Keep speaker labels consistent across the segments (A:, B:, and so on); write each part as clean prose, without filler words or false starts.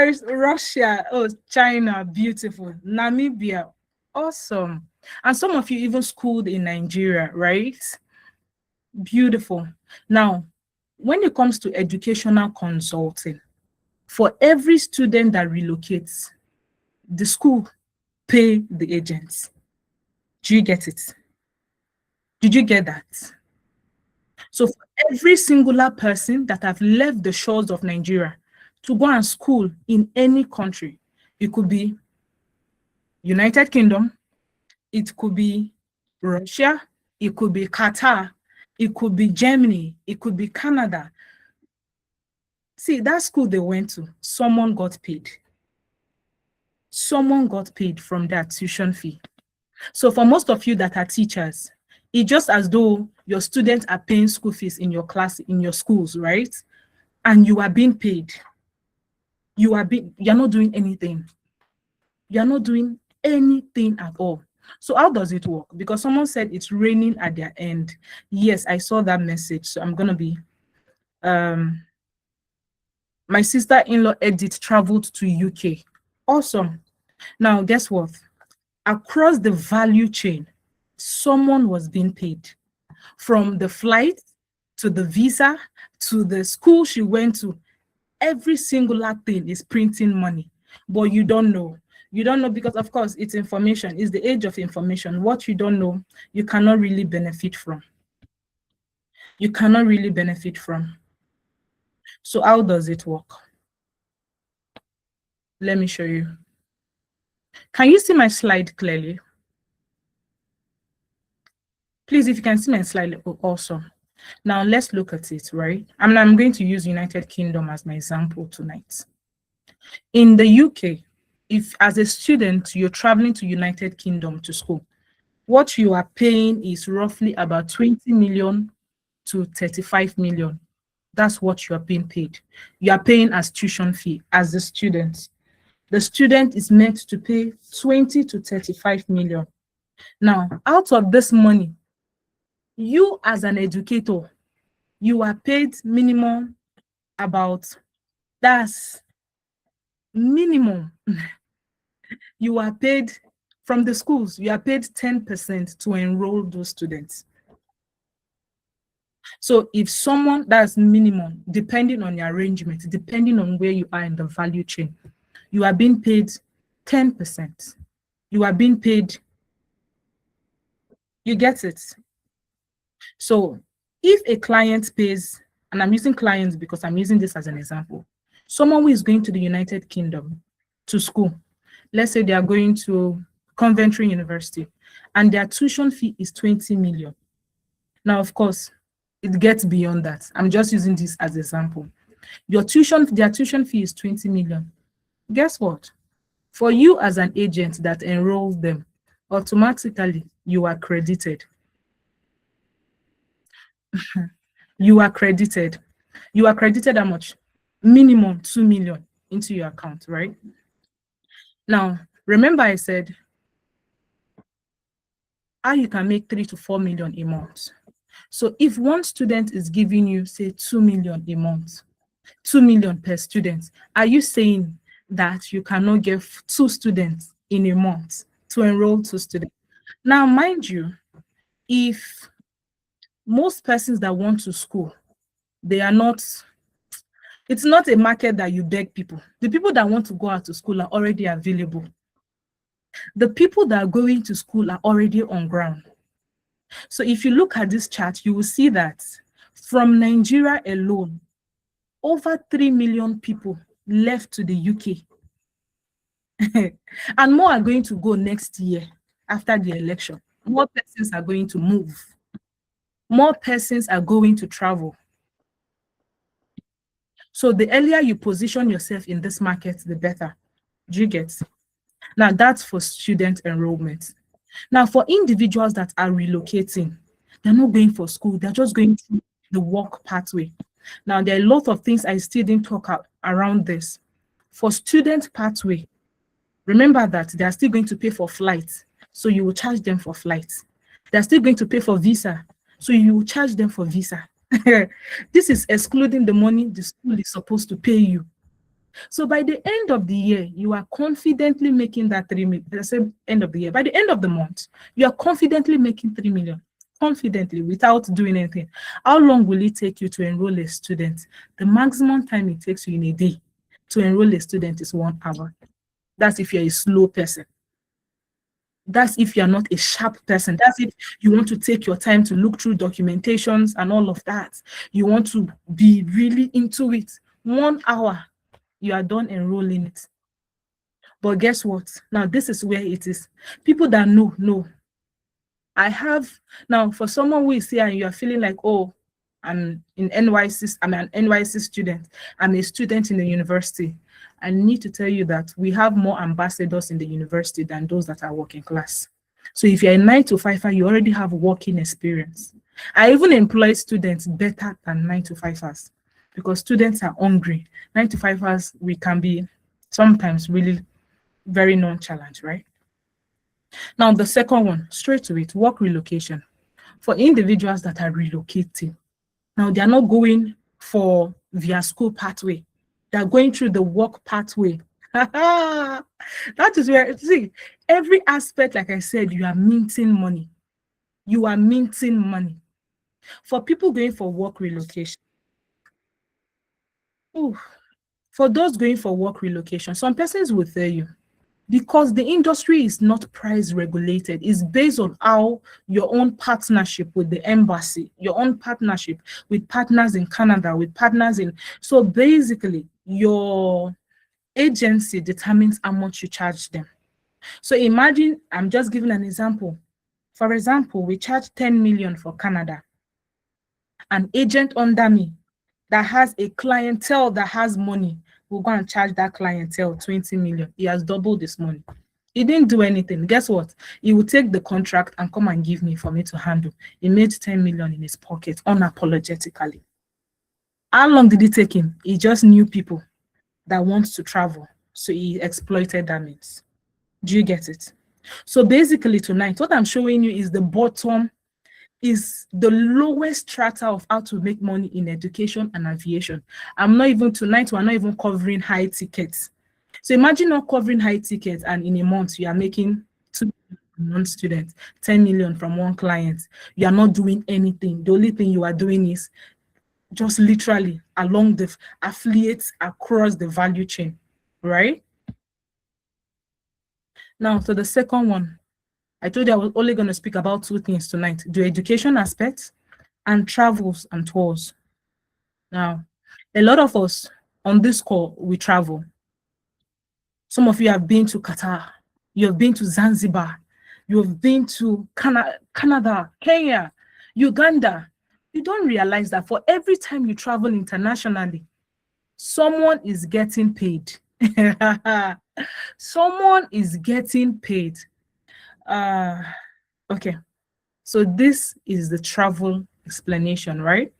A: There's Russia, oh, China, beautiful. Namibia, awesome. And some of you even schooled in Nigeria, right? Beautiful. Now, when it comes to educational consulting, for every student that relocates, the school pay the agents. Do you get it? Did you get that? So for every singular person that have left the shores of Nigeria to go and school in any country, it could be United Kingdom, it could be Russia, it could be Qatar, it could be Germany, it could be Canada. See, that school they went to, someone got paid. Someone got paid from that tuition fee. So for most of you that are teachers, it's just as though your students are paying school fees in your class, in your schools, right? And you are being paid. You're not doing anything. You're not doing anything at all. So how does it work? Because someone said it's raining at their end. Yes, I saw that message. So I'm gonna be my sister-in-law Edith traveled to UK. Awesome. Now guess what? Across the value chain, someone was being paid, from the flight to the visa to the school she went to. Every singular thing is printing money, but you don't know. You don't know because, of course, it's information. It's the age of information. What you don't know, you cannot really benefit from. You cannot really benefit from. So how does it work? Let me show you. Can you see my slide clearly? Please, if you can see my slide, awesome. Now let's look at it, right? I'm going to use United Kingdom as my example tonight. In the UK, if as a student, you're traveling to United Kingdom to school, what you are paying is roughly about 20 million to 35 million. That's what you are being paid. You are paying as tuition fee as the student. The student is meant to pay 20 to 35 million. Now, out of this money, you as an educator, you are paid minimum about, that's minimum. You are paid from the schools, you are paid 10% to enroll those students. So if someone, that's minimum, depending on your arrangement, depending on where you are in the value chain, you are being paid 10%. You are being paid, you get it? So if a client pays, and I'm using clients because I'm using this as an example, someone who is going to the United Kingdom to school, let's say they are going to Coventry University, and their tuition fee is 20 million. Now, of course, it gets beyond that. I'm just using this as an example. Their tuition fee is 20 million. Guess what? For you as an agent that enrolls them, automatically you are credited. You are credited. You are credited how much? Minimum 2 million into your account, right? Now, remember I said how you can make 3 to 4 million a month. So if one student is giving you, say, 2 million a month, 2 million per student, are you saying that you cannot get 2 students in a month to enroll 2 students? Now, mind you, if most persons that want to school, they are not, it's not a market that you beg people. The people that want to go out to school are already available. The people that are going to school are already on ground. So if you look at this chart, you will see that from Nigeria alone, over 3 million people left to the UK. And more are going to go next year after the election. More persons are going to move. More persons are going to travel. So the earlier you position yourself in this market, the better. Do you get? Now that's for student enrollment. Now for individuals that are relocating, they're not going for school, they're just going through the work pathway. Now there are a lot of things I still didn't talk around this. For student pathway, remember that they are still going to pay for flights, so you will charge them for flights. They're still going to pay for visa, so you will charge them for visa. This is excluding the money the school is supposed to pay you. So by the end of the year, you are confidently making that 3 million. The same end of the year. By the end of the month, you are confidently making 3 million. Confidently, without doing anything. How long will it take you to enroll a student? The maximum time it takes you in a day to enroll a student is 1 hour. That's if you're a slow person. That's if you're not a sharp person. That's if you want to take your time to look through documentations and all of that. You want to be really into it. 1 hour, you are done enrolling it. But guess what? Now, this is where it is. People that know. I have, now for someone who is here and you are feeling like, oh, I'm an NYC student. I'm a student in the university. I need to tell you that we have more ambassadors in the university than those that are working class. So if you're a 9-to-5er, you already have working experience. I even employ students better than 9-to-5ers because students are hungry. 9-to-5ers, we can be sometimes really very nonchalant, right? Now, the second one, straight to it, work relocation. For individuals that are relocating, now they are not going for via school pathway. They're going through the work pathway. That is where, see, every aspect, like I said, you are minting money. You are minting money. For people going for work relocation, for those going for work relocation, some persons will tell you, because the industry is not price regulated, it's based on how your own partnership with the embassy, your own partnership with partners in Canada, with partners in, so basically your agency determines how much you charge them. So imagine, I'm just giving an example. For example, we charge 10 million for Canada. An agent under me that has a clientele that has money will go and charge that clientele 20 million. He has doubled this money. He didn't do anything. Guess what? He will take the contract and come and give me for me to handle. He made 10 million in his pocket unapologetically. How long did it take him? He just knew people that want to travel. So he exploited that means. Do you get it? So basically tonight, what I'm showing you is the bottom, is the lowest strata of how to make money in education and aviation. I'm not even, tonight we're not even covering high tickets. So imagine not covering high tickets and in a month you are making 2 non-students, 10 million from one client. You are not doing anything. The only thing you are doing is just literally along the affiliates across the value chain, right? Now, so the second one, I told you I was only going to speak about 2 things tonight, the education aspect and travels and tours. Now, a lot of us on this call, we travel. Some of you have been to Qatar, you have been to Zanzibar, you have been to Canada, Kenya, Uganda. You don't realize that for every time you travel internationally, someone is getting paid. Someone is getting paid. Okay, so this is the travel explanation, right?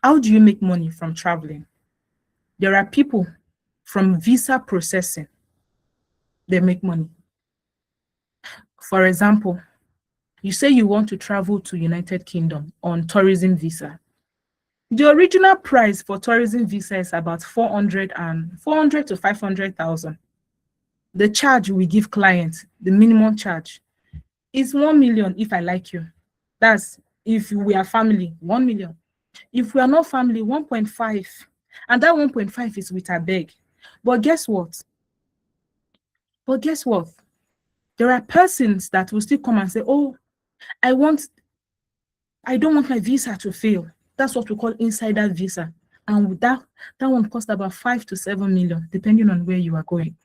A: How do you make money from traveling? There are people from visa processing, they make money. For example, you say you want to travel to United Kingdom on tourism visa. The original price for tourism visa is about 400 to 500,000. The charge we give clients, the minimum charge, is 1 million if I like you. That's if we are family, 1 million. If we are not family, 1.5. And that 1.5 is with a beg. But guess what? There are persons that will still come and say, oh, I don't want my visa to fail. That's what we call insider visa. And with that one costs about 5 to 7 million, depending on where you are going.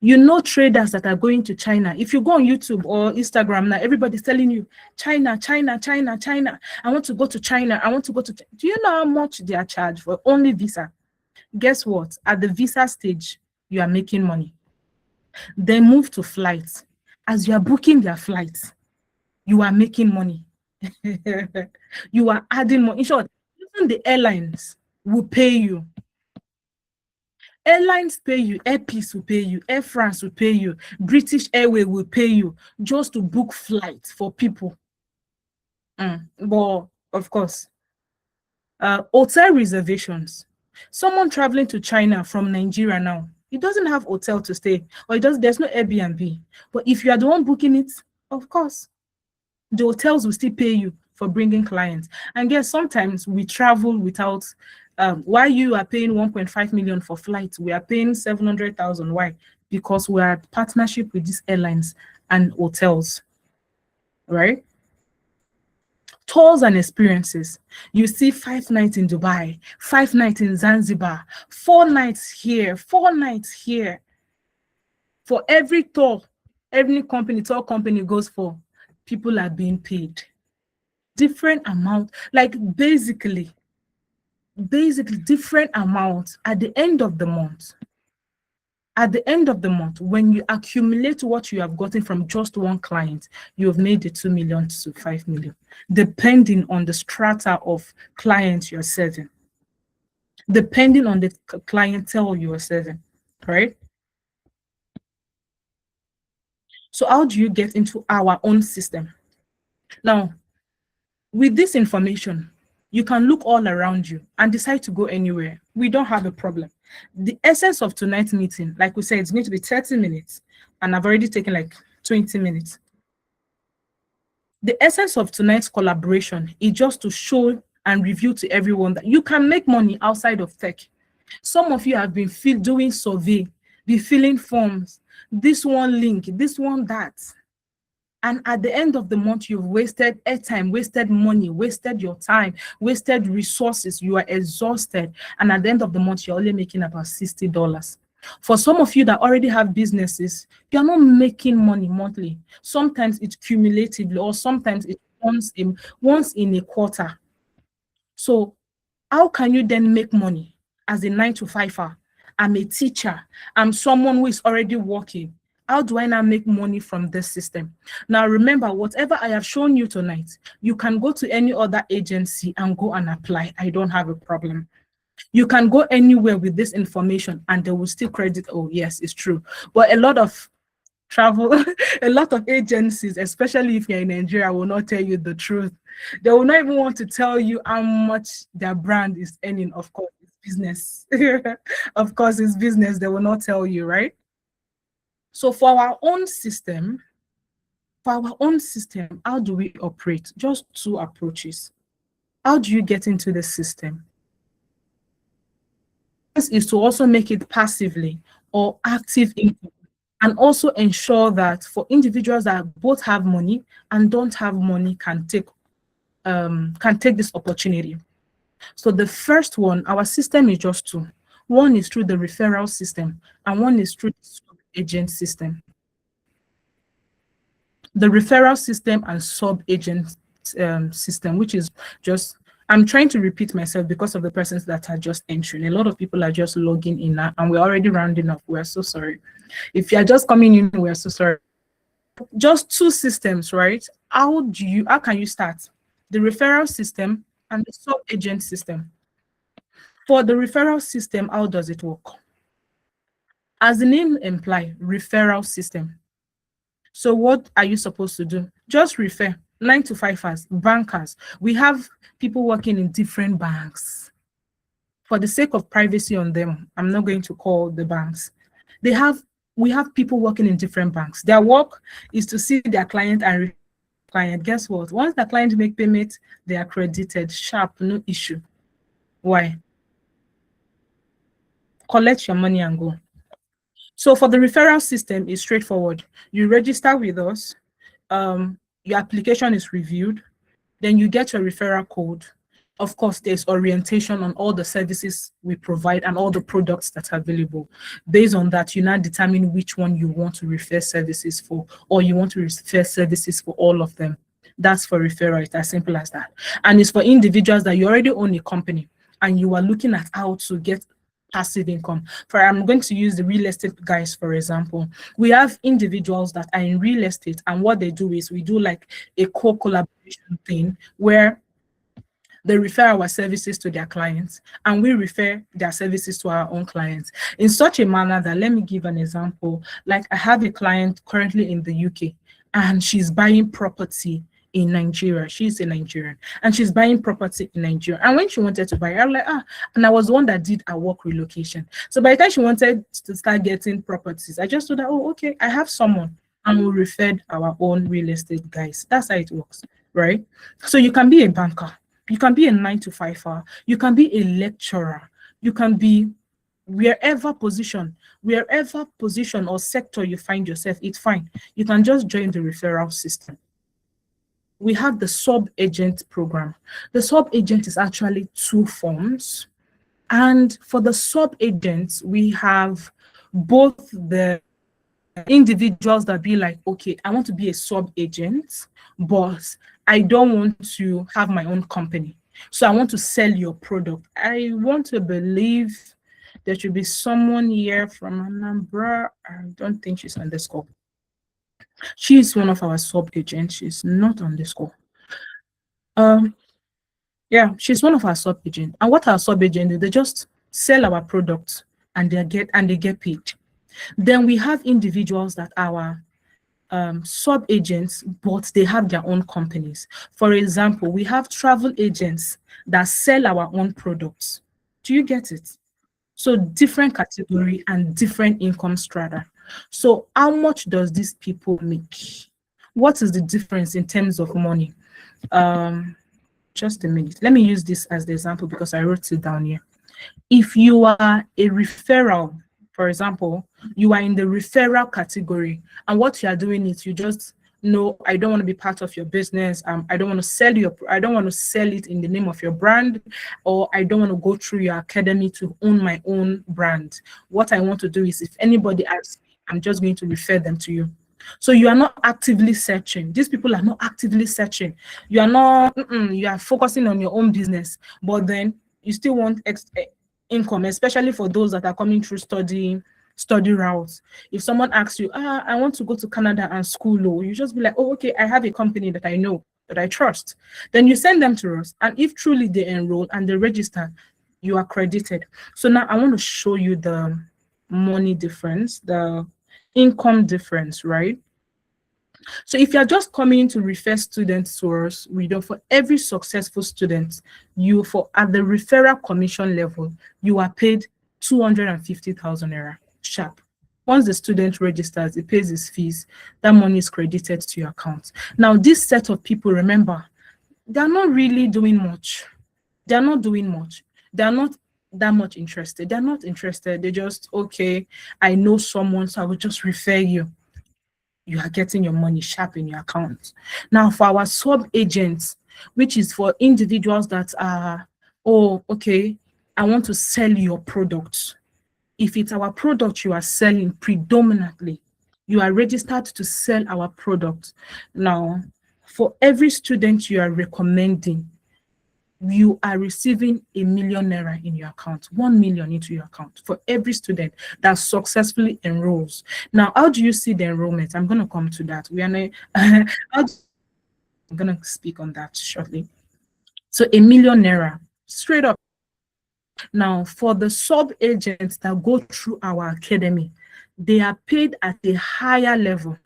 A: You know, traders that are going to China. If you go on YouTube or Instagram now, everybody's telling you, China. I want to go to China. Do you know how much they are charged for only visa? Guess what? At the visa stage, you are making money. Then move to flights. As you are booking their flights, you are making money. You are adding more. In short, even the airlines will pay you. Airlines pay you, Air Peace will pay you, Air France will pay you, British Airways will pay you just to book flights for people. But of course, hotel reservations. Someone traveling to China from Nigeria now, he doesn't have hotel to stay, or there's no Airbnb. But if you are the one booking it, of course, the hotels will still pay you for bringing clients. And yes, sometimes we travel without, why you are paying 1.5 million for flights, we are paying 700,000. Why? Because we are at partnership with these airlines and hotels, right? Tours and experiences. You see 5 nights in Dubai, 5 nights in Zanzibar, 4 nights here, 4 nights here. For every tour, every tour company goes for, people are being paid different amount, like basically different amounts at the end of the month. At the end of the month, when you accumulate what you have gotten from just one client, you have made it 2 million to 5 million, depending on the strata of clients you're serving, depending on the clientele you are serving, right? So how do you get into our own system? Now, with this information, you can look all around you and decide to go anywhere. We don't have a problem. The essence of tonight's meeting, like we said, it's going to be 30 minutes, and I've already taken like 20 minutes. The essence of tonight's collaboration is just to show and review to everyone that you can make money outside of tech. Some of you have been doing survey, be filling forms, this one link, this one that. And at the end of the month, you've wasted airtime, wasted money, wasted your time, wasted resources. You are exhausted. And at the end of the month, you're only making about $60. For some of you that already have businesses, you're not making money monthly. Sometimes it's cumulatively, or sometimes it's once in a quarter. So how can you then make money as a 9-to-5er? I'm a teacher. I'm someone who is already working. How do I now make money from this system? Now, remember, whatever I have shown you tonight, you can go to any other agency and go and apply. I don't have a problem. You can go anywhere with this information and they will still credit, oh, yes, it's true. But a lot of a lot of agencies, especially if you're in Nigeria, will not tell you the truth. They will not even want to tell you how much their brand is earning. Of course, it's business. Of course, it's business. They will not tell you, right? So for our own system, how do we operate? Just 2 approaches. How do you get into the system? This is to also make it passively or active income, and also ensure that for individuals that both have money and don't have money can take this opportunity. So the first one, our system is just 2. One is through the referral system and one is through the agent system. The referral system and sub-agent system, which is just, I'm trying to repeat myself because of the persons that are just entering. A lot of people are just logging in now, and we're already rounding up. We're so sorry. If you're just coming in, we're so sorry. Just 2 systems, right? How can you start? The referral system and the sub-agent system. For the referral system, how does it work? As the name implies, referral system. So what are you supposed to do? Just refer. 9-to-5ers, bankers. We have people working in different banks. For the sake of privacy on them, I'm not going to call the banks. We have people working in different banks. Their work is to see their client and client. Guess what? Once the client make payment, they are credited. Sharp, no issue. Why? Collect your money and go. So for the referral system, it's straightforward. You register with us, your application is reviewed, then you get your referral code. Of course, there's orientation on all the services we provide and all the products that are available. Based on that, you now determine which one you want to refer services for, or you want to refer services for all of them. That's for referral. It's as simple as that. And it's for individuals that you already own a company and you are looking at how to get passive income. I'm going to use the real estate guys, for example. We have individuals that are in real estate, and what they do is we do like a co-collaboration thing where they refer our services to their clients and we refer their services to our own clients in such a manner that, let me give an example. Like I have a client currently in the UK and she's buying property in Nigeria. She's a Nigerian and she's buying property in Nigeria. And when she wanted to buy, I was like, and I was the one that did a work relocation. So by the time she wanted to start getting properties, I just told her, oh, okay, I have someone, and we referred our own real estate guys. That's how it works, right? So you can be a banker, you can be a 9 to 5, you can be a lecturer, you can be wherever position or sector you find yourself, it's fine. You can just join the referral system. We have the sub-agent program. The sub-agent is actually 2 forms. And for the sub-agents, we have both the individuals that be like, okay, I want to be a sub-agent, but I don't want to have my own company. So I want to sell your product. I want to believe there should be someone here from Anambra. I don't think she's on this call. She's one of our sub-agents. She's not on this call. Yeah, she's one of our sub-agents. And what our sub-agents do, they just sell our products and they get paid. Then we have individuals that are sub-agents, but they have their own companies. For example, we have travel agents that sell our own products. Do you get it? So different category and different income strata. So how much does these people make? What is the difference in terms of money? Just a minute. Let me use this as the example because I wrote it down here. If you are a referral, for example, you are in the referral category, and what you are doing is you just know, I don't want to be part of your business. I don't want to sell it in the name of your brand, or I don't want to go through your academy to own my own brand. What I want to do is if anybody asks me, I'm just going to refer them to you. So you are not actively searching. These people are not actively searching. You are not, you are focusing on your own business, but then you still want income, especially for those that are coming through study routes. If someone asks you, I want to go to Canada and school, you just be like, oh, okay, I have a company that I know, that I trust. Then you send them to us. And if truly they enroll and they register, you are credited. So now I want to show you the money difference, the income difference, right? So if you're just coming to refer students to us, we do for every successful student, at the referral commission level, you are paid 250,000 naira sharp. Once the student registers, he pays his fees, that money is credited to your account. Now, this set of people, remember, they're not really doing much. They're not doing much. They're not that much interested. They're not interested. They're just, okay, I know someone, so I will just refer you. You are getting your money sharp in your account. Now, for our sub-agents, which is for individuals that are, oh, okay, I want to sell your products. If it's our product you are selling predominantly, you are registered to sell our product. Now, for every student you are recommending, you are receiving 1 million naira in your account, 1 million into your account for every student that successfully enrolls. Now, how do you see the enrollment? I'm going to come to that. I'm going to speak on that shortly. So 1 million naira, straight up. Now, for the sub-agents that go through our academy, they are paid at a higher level.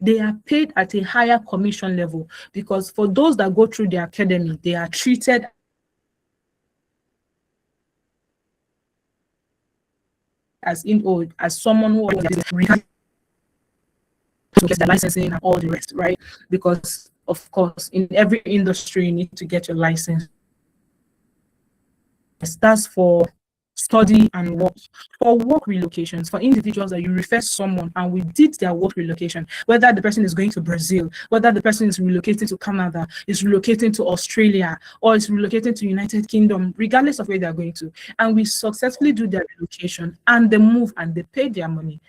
A: They are paid at a higher commission level because for those that go through the academy, they are treated as someone who gets the licensing and all the rest, right? Because of course, in every industry, you need to get your license. That's for study and work. For work relocations, for individuals that you refer someone and we did their work relocation, whether the person is going to Brazil, whether the person is relocating to Canada, is relocating to Australia, or is relocating to United Kingdom, regardless of where they're going to, and we successfully do their relocation and they move and they pay their money.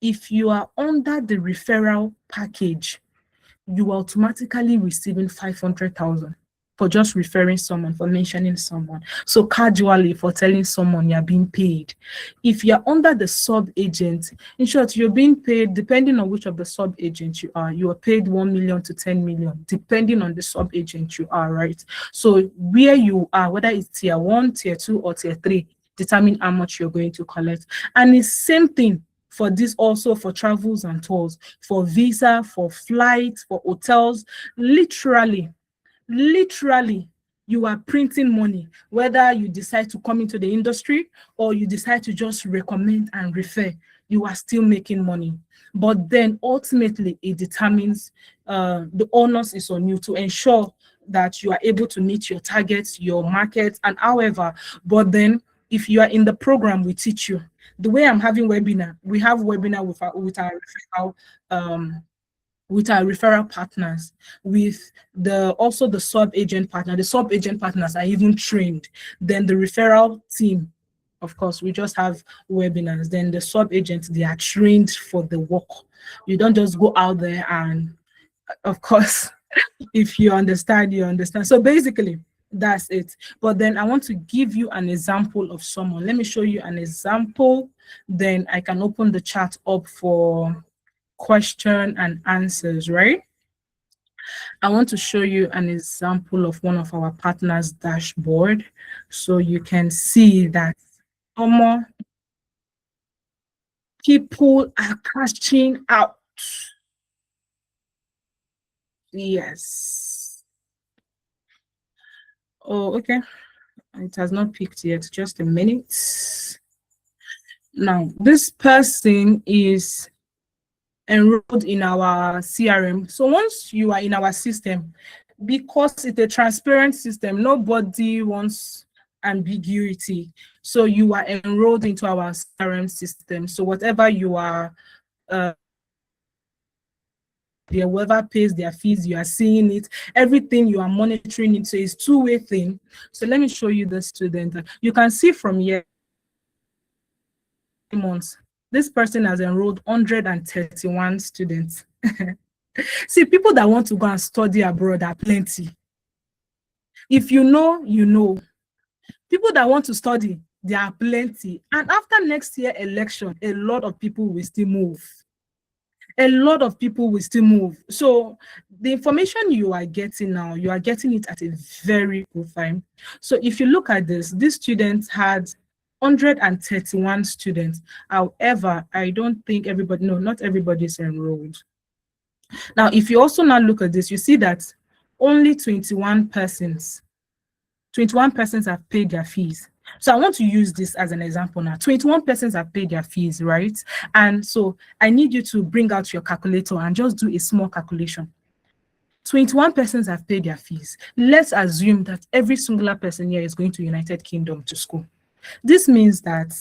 A: If you are under the referral package, you are automatically receiving 500,000 for just referring someone, for mentioning someone. So casually, for telling someone you're being paid. If you're under the sub-agent, in short, you're being paid, depending on which of the sub-agents you are paid 1 million to 10 million, depending on the sub-agent you are, right? So where you are, whether it's tier 1, tier 2, or tier 3, determine how much you're going to collect. And it's same thing for this, also for travels and tours, for visa, for flights, for hotels. Literally, literally, you are printing money, whether you decide to come into the industry or you decide to just recommend and refer, you are still making money. But then ultimately it determines, the onus is on you to ensure that you are able to meet your targets, your markets, and however. But then if you are in the program, we teach you. The way I'm having webinar, we have webinar um, with our referral partners, with the also the sub-agent partner. The sub-agent partners are even trained. Then the referral team, of course, we just have webinars. Then the sub-agents, they are trained for the work. You don't just go out there and, of course, if you understand, you understand. So basically, that's it. But then I want to give you an example of someone. Let me show you an example. Then I can open the chat up for question and answers, right? I want to show you an example of one of our partners' dashboard so you can see that more people are cashing out. Yes. Oh, okay. It has not picked yet. Just a minute. Now, this person is enrolled in our CRM. So once you are in our system, because it's a transparent system, nobody wants ambiguity. So you are enrolled into our CRM system. So whatever you are, whoever pays their fees, you are seeing it. Everything you are monitoring it. So it's two-way thing. So let me show you the student. You can see from here months. This person has enrolled 131 students. See, people that want to go and study abroad are plenty. If you know, you know. People that want to study, there are plenty. And after next year election, a lot of people will still move. A lot of people will still move. So the information you are getting now, you are getting it at a very good time. So if you look at this, these students had 131 students. However, I don't think everybody, no, not everybody is enrolled. Now, if you also now look at this, you see that only 21 persons have paid their fees. So I want to use this as an example now. 21 persons have paid their fees, right? And so I need you to bring out your calculator and just do a small calculation. 21 persons have paid their fees. Let's assume that every singular person here is going to United Kingdom to school. This means that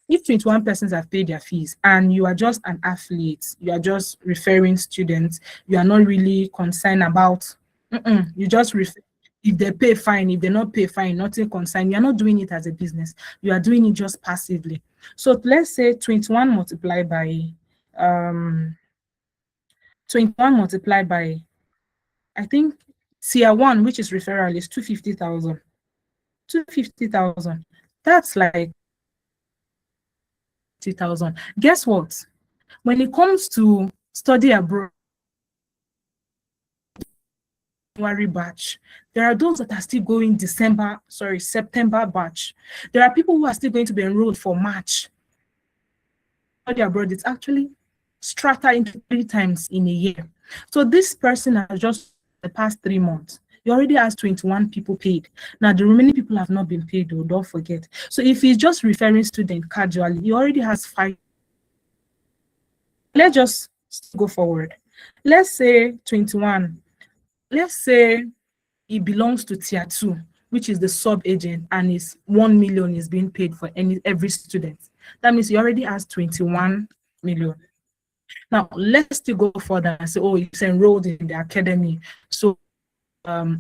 A: if 21 persons have paid their fees and you are just an affiliate, you are just referring students, you are not really concerned about, you just refer. If they pay, fine. If they not pay, fine. Nothing concerned. You're not doing it as a business. You are doing it just passively. So let's say 21 multiplied by 21 multiplied by, I think tier 1, which is referral, is 250,000. 250,000. That's like 50,000. Guess what? When it comes to study abroad, January batch, there are those that are still going September batch. There are people who are still going to be enrolled for March. Study abroad, it's actually strata into 3 times in a year. So this person has just the past 3 months. He already has 21 people paid. Now the remaining people have not been paid, though, don't forget. So if he's just referring student casually, he already has 5. Let's just go forward. Let's say 21. Let's say it belongs to tier 2, which is the sub-agent, and is 1 million is being paid for every student. That means he already has 21 million. Now let's still go further and say, oh, it's enrolled in the academy, so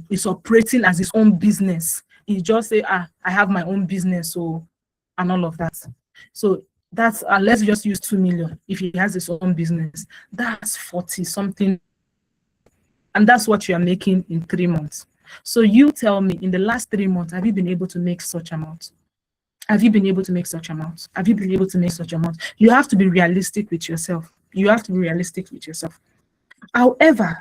A: it's operating as his own business. He just say, I have my own business, so, and all of that. So that's let's just use 2 million. If he has his own business, that's 40 something. And that's what you are making in 3 months. So you tell me, in the last 3 months, have you been able to make such amount? Have you been able to make such amount? Have you been able to make such amount? You have to be realistic with yourself. You have to be realistic with yourself. However,